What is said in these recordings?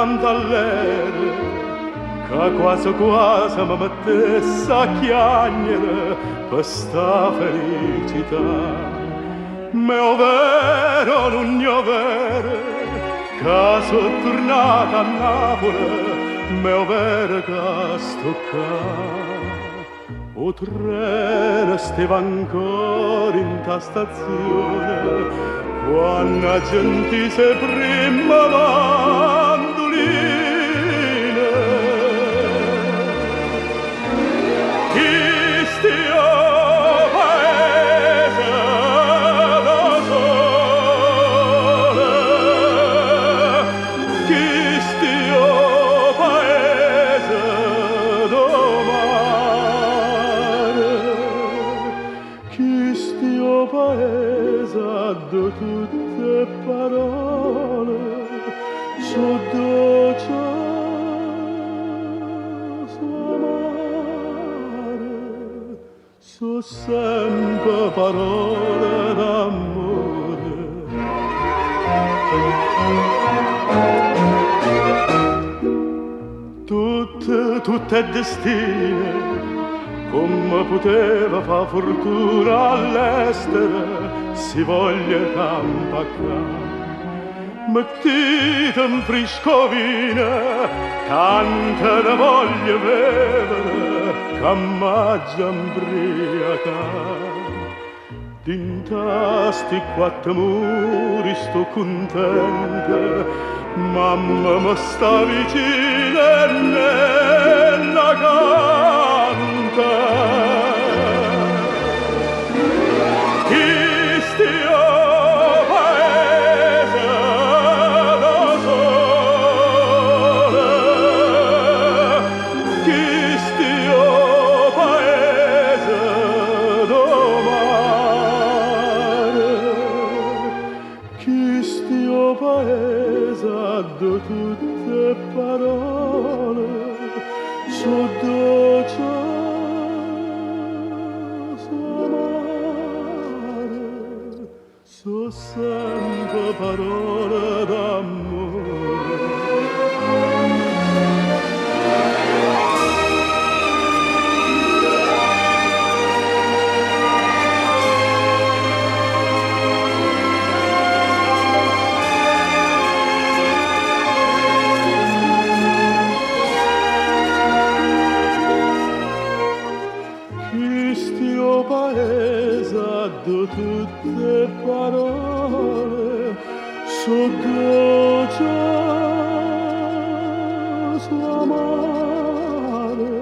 tanto all'ere che quasi quasi mi mettesse a chiagnere per sta felicità. Mio vero, non mio vero, che sono tornata a Napoli, mio vero che sto qua. O treno stava ancora in ta stazione, quando la gente si prima mandoline. Chi stia paese da sole, chi stia paese da mare, chi stia paese da tutte parole, so dolce, so amare, so sempre parole d'amore. Tutte destine, come poteva fa fortuna all'estero, si voglia campacca. Mettite in friscovina, tanta ne voglio bevere, che m'aggia imbriaca. Dinta sti quattro muri sto contenta, mamma mi sta vicina e me la canta. Chi stia paese da sole, chi stia paese da mare, chi stia paese da tutte parole, so dolce, so amare, so sempre parole d'amore. Chi stia paese da tutte parole, so dolce, so amare,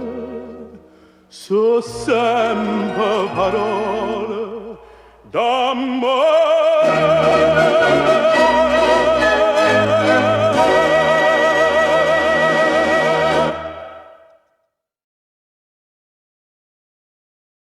so sempre parole d'amore.